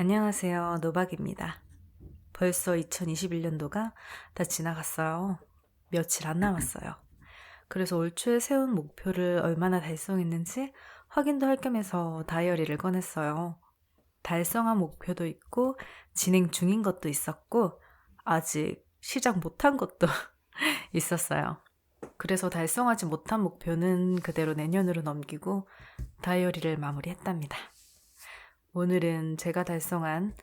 안녕하세요. 노박입니다. 벌써 2021년도가 다 지나갔어요. 며칠 안 남았어요. 그래서 올 초에 세운 목표를 얼마나 달성했는지 확인도 할 겸해서 다이어리를 꺼냈어요. 달성한 목표도 있고 진행 중인 것도 있었고 아직 시작 못한 것도 있었어요. 그래서 달성하지 못한 목표는 그대로 내년으로 넘기고 다이어리를 마무리했답니다. 오늘은 제가 달성한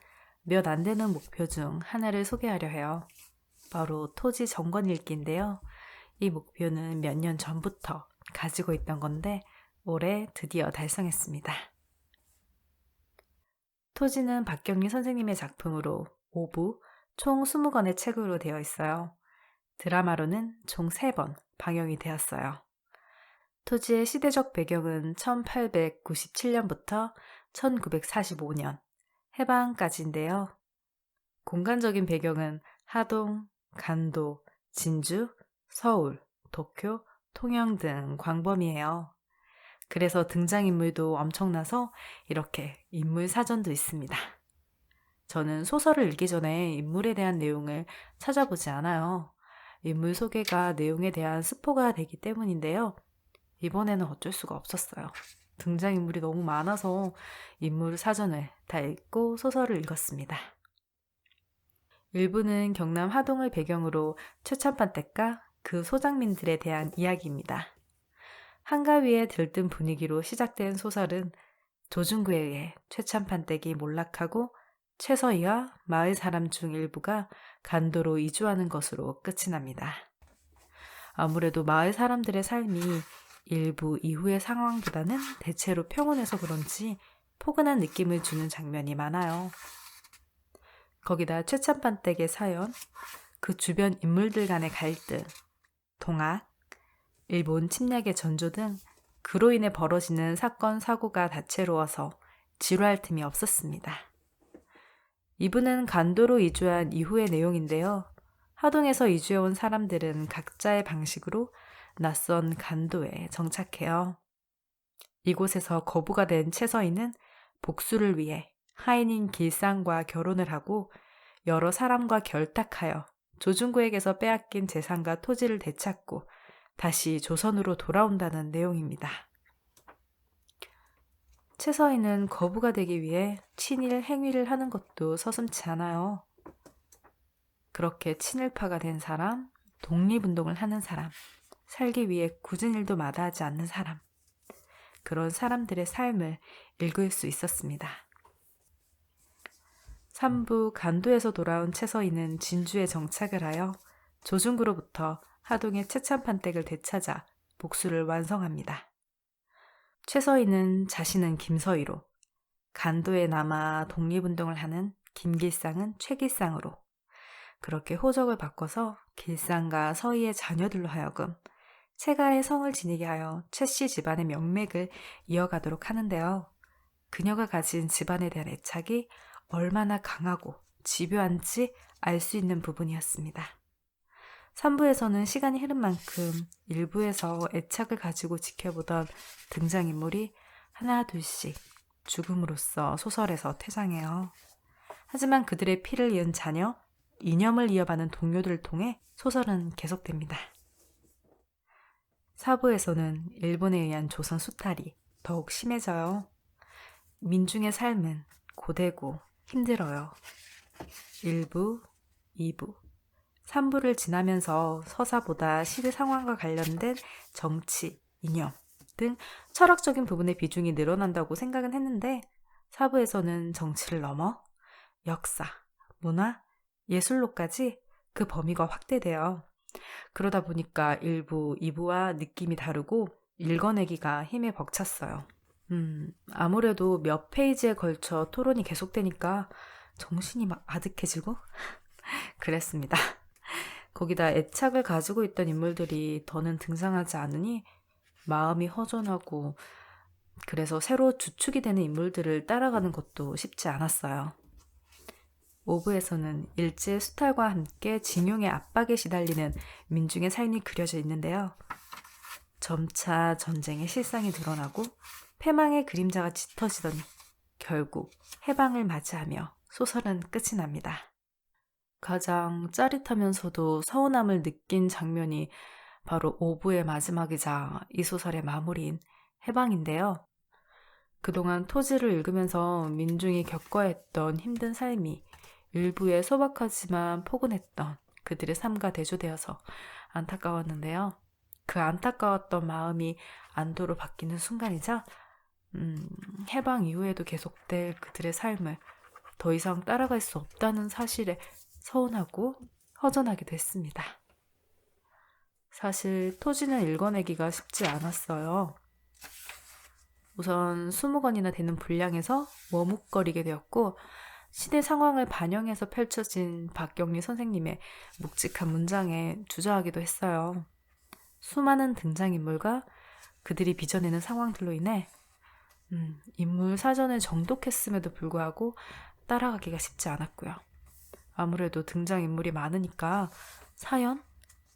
몇 안 되는 목표 중 하나를 소개하려 해요. 바로 토지 정권 읽기인데요. 이 목표는 몇 년 전부터 가지고 있던 건데 올해 드디어 달성했습니다. 토지는 박경리 선생님의 작품으로 5부 총 20권의 책으로 되어 있어요. 드라마로는 총 3번 방영이 되었어요. 토지의 시대적 배경은 1897년부터 1945년 해방까지인데요. 공간적인 배경은 하동, 간도, 진주, 서울, 도쿄, 통영 등 광범위해요. 그래서 등장인물도 엄청나서 이렇게 인물 사전도 있습니다. 저는 소설을 읽기 전에 인물에 대한 내용을 찾아보지 않아요. 인물 소개가 내용에 대한 스포가 되기 때문인데요. 이번에는 어쩔 수가 없었어요. 등장인물이 너무 많아서 인물 사전을 다 읽고 소설을 읽었습니다. 1부는 경남 하동을 배경으로 최찬판 댁과 그 소장민들에 대한 이야기입니다. 한가위에 들뜬 분위기로 시작된 소설은 조중구에 의해 최찬판 댁이 몰락하고 최서희와 마을 사람 중 일부가 간도로 이주하는 것으로 끝이 납니다. 아무래도 마을 사람들의 삶이 일부 이후의 상황보다는 대체로 평온해서 그런지 포근한 느낌을 주는 장면이 많아요. 거기다 최찬판 댁의 사연, 그 주변 인물들 간의 갈등, 동학, 일본 침략의 전조 등 그로 인해 벌어지는 사건, 사고가 다채로워서 지루할 틈이 없었습니다. 2부는 간도로 이주한 이후의 내용인데요. 하동에서 이주해온 사람들은 각자의 방식으로 낯선 간도에 정착해요. 이곳에서 거부가 된 최서희는 복수를 위해 하인인 길상과 결혼을 하고 여러 사람과 결탁하여 조중구에게서 빼앗긴 재산과 토지를 되찾고 다시 조선으로 돌아온다는 내용입니다. 최서희는 거부가 되기 위해 친일 행위를 하는 것도 서슴지 않아요. 그렇게 친일파가 된 사람, 독립운동을 하는 사람, 살기 위해 굳은 일도 마다하지 않는 사람, 그런 사람들의 삶을 읽을 수 있었습니다. 3부 간도에서 돌아온 최서희는 진주에 정착을 하여 조중구로부터 하동의 최찬판 댁을 되찾아 복수를 완성합니다. 최서희는 자신은 김서희로, 간도에 남아 독립운동을 하는 김길상은 최길상으로 그렇게 호적을 바꿔서 길상과 서희의 자녀들로 하여금 최가의 성을 지니게 하여 최씨 집안의 명맥을 이어가도록 하는데요. 그녀가 가진 집안에 대한 애착이 얼마나 강하고 집요한지 알 수 있는 부분이었습니다. 3부에서는 시간이 흐른 만큼 일부에서 애착을 가지고 지켜보던 등장인물이 하나 둘씩 죽음으로써 소설에서 퇴장해요. 하지만 그들의 피를 이은 자녀, 이념을 이어가는 동료들을 통해 소설은 계속됩니다. 4부에서는 일본에 의한 조선 수탈이 더욱 심해져요. 민중의 삶은 고되고 힘들어요. 1부, 2부, 3부를 지나면서 서사보다 시대 상황과 관련된 정치, 이념 등 철학적인 부분의 비중이 늘어난다고 생각은 했는데 4부에서는 정치를 넘어 역사, 문화, 예술로까지 그 범위가 확대돼요. 그러다 보니까 1부, 2부와 느낌이 다르고 읽어내기가 힘에 벅찼어요. 아무래도 몇 페이지에 걸쳐 토론이 계속되니까 정신이 막 아득해지고 그랬습니다. 거기다 애착을 가지고 있던 인물들이 더는 등장하지 않으니 마음이 허전하고 그래서 새로 주축이 되는 인물들을 따라가는 것도 쉽지 않았어요. 5부에서는 일제의 수탈과 함께 징용의 압박에 시달리는 민중의 삶이 그려져 있는데요. 점차 전쟁의 실상이 드러나고 패망의 그림자가 짙어지더니 결국 해방을 맞이하며 소설은 끝이 납니다. 가장 짜릿하면서도 서운함을 느낀 장면이 바로 5부의 마지막이자 이 소설의 마무리인 해방인데요. 그동안 토지를 읽으면서 민중이 겪어야 했던 힘든 삶이 일부에 소박하지만 포근했던 그들의 삶과 대조되어서 안타까웠는데요. 그 안타까웠던 마음이 안도로 바뀌는 순간이자 해방 이후에도 계속될 그들의 삶을 더 이상 따라갈 수 없다는 사실에 서운하고 허전하기도 했습니다. 사실 토지는 읽어내기가 쉽지 않았어요. 우선 20권이나 되는 분량에서 머뭇거리게 되었고 시대 상황을 반영해서 펼쳐진 박경리 선생님의 묵직한 문장에 주저하기도 했어요. 수많은 등장인물과 그들이 빚어내는 상황들로 인해 인물 사전을 정독했음에도 불구하고 따라가기가 쉽지 않았고요. 아무래도 등장인물이 많으니까 사연,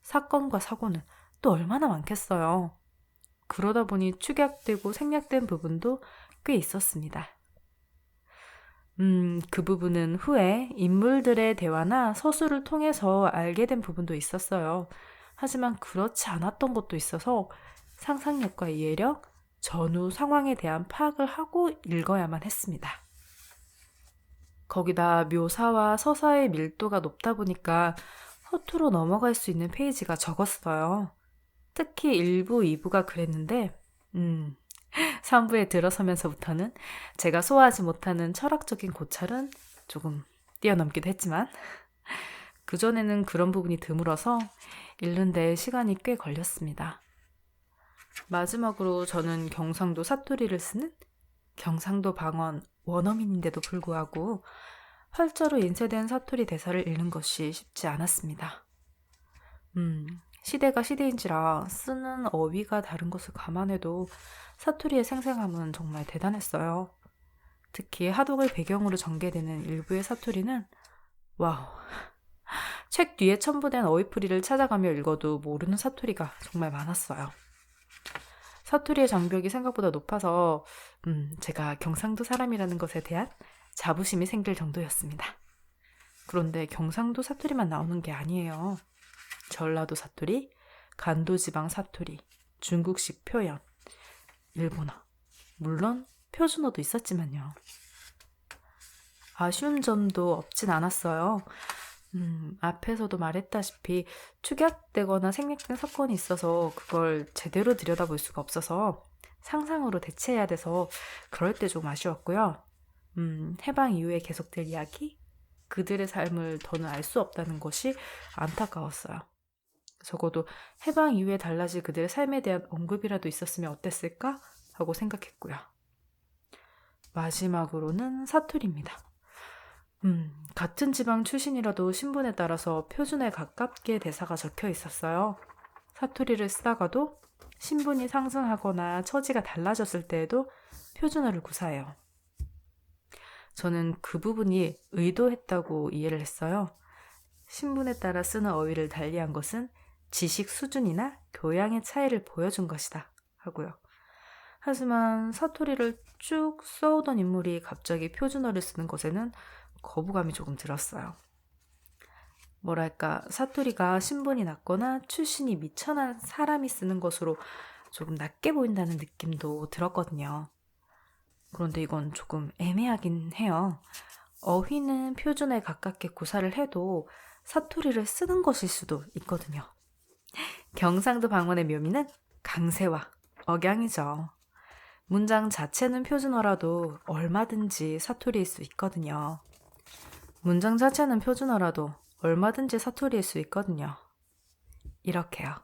사건과 사고는 또 얼마나 많겠어요. 그러다 보니 축약되고 생략된 부분도 꽤 있었습니다. 그 부분은 후에 인물들의 대화나 서술을 통해서 알게 된 부분도 있었어요. 하지만 그렇지 않았던 것도 있어서 상상력과 이해력, 전후 상황에 대한 파악을 하고 읽어야만 했습니다. 거기다 묘사와 서사의 밀도가 높다 보니까 허투루 넘어갈 수 있는 페이지가 적었어요. 특히 1부, 2부가 그랬는데 3부에 들어서면서부터는 제가 소화하지 못하는 철학적인 고찰은 조금 뛰어넘기도 했지만 그전에는 그런 부분이 드물어서 읽는 데 시간이 꽤 걸렸습니다. 마지막으로 저는 경상도 사투리를 쓰는 경상도 방언 원어민인데도 불구하고 활자로 인쇄된 사투리 대사를 읽는 것이 쉽지 않았습니다. 시대가 시대인지라 쓰는 어휘가 다른 것을 감안해도 사투리의 생생함은 정말 대단했어요. 특히 하독을 배경으로 전개되는 일부의 사투리는 와우, 책 뒤에 첨부된 어휘풀이를 찾아가며 읽어도 모르는 사투리가 정말 많았어요. 사투리의 장벽이 생각보다 높아서 제가 경상도 사람이라는 것에 대한 자부심이 생길 정도였습니다. 그런데 경상도 사투리만 나오는 게 아니에요. 전라도 사투리, 간도지방 사투리, 중국식 표현, 일본어, 물론 표준어도 있었지만요. 아쉬운 점도 없진 않았어요. 앞에서도 말했다시피 축약되거나 생략된 사건이 있어서 그걸 제대로 들여다볼 수가 없어서 상상으로 대체해야 돼서 그럴 때 좀 아쉬웠고요. 해방 이후에 계속될 이야기, 그들의 삶을 더는 알 수 없다는 것이 안타까웠어요. 적어도 해방 이후에 달라질 그들의 삶에 대한 언급이라도 있었으면 어땠을까 하고 생각했고요. 마지막으로는 사투리입니다. 같은 지방 출신이라도 신분에 따라서 표준에 가깝게 대사가 적혀 있었어요. 사투리를 쓰다가도 신분이 상승하거나 처지가 달라졌을 때에도 표준어를 구사해요. 저는 그 부분이 의도했다고 이해를 했어요. 신분에 따라 쓰는 어휘를 달리한 것은 지식 수준이나 교양의 차이를 보여준 것이다 하고요. 하지만 사투리를 쭉 써오던 인물이 갑자기 표준어를 쓰는 것에는 거부감이 조금 들었어요. 뭐랄까, 사투리가 신분이 낮거나 출신이 미천한 사람이 쓰는 것으로 조금 낮게 보인다는 느낌도 들었거든요. 그런데 이건 조금 애매하긴 해요. 어휘는 표준에 가깝게 구사를 해도 사투리를 쓰는 것일 수도 있거든요. 경상도 방언의 묘미는 강세와 억양이죠. 문장 자체는 표준어라도 얼마든지 사투리일 수 있거든요. 문장 자체는 표준어라도 얼마든지 사투리일 수 있거든요. 이렇게요.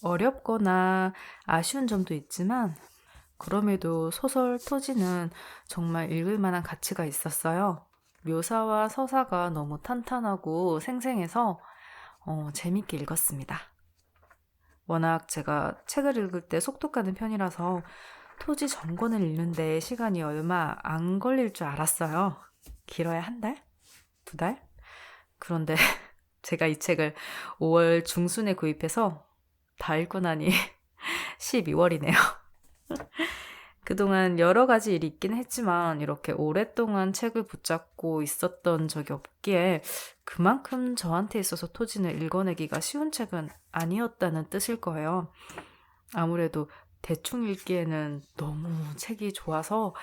어렵거나 아쉬운 점도 있지만 그럼에도 소설 토지는 정말 읽을 만한 가치가 있었어요. 묘사와 서사가 너무 탄탄하고 생생해서 재밌게 읽었습니다. 워낙 제가 책을 읽을 때 속도 가는 편이라서 토지 전권을 읽는데 시간이 얼마 안 걸릴 줄 알았어요. 길어야 한 달? 2달? 그런데 제가 이 책을 5월 중순에 구입해서 다 읽고 나니 12월이네요. 그동안 여러 가지 일이 있긴 했지만 이렇게 오랫동안 책을 붙잡고 있었던 적이 없기에 그만큼 저한테 있어서 토진을 읽어내기가 쉬운 책은 아니었다는 뜻일 거예요. 아무래도 대충 읽기에는 너무 책이 좋아서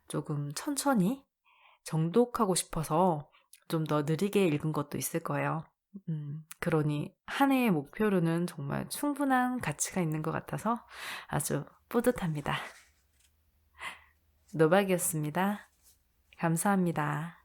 조금 천천히 정독하고 싶어서 좀 더 느리게 읽은 것도 있을 거예요. 그러니 한 해의 목표로는 정말 충분한 가치가 있는 것 같아서 아주 뿌듯합니다. 노박이었습니다. 감사합니다.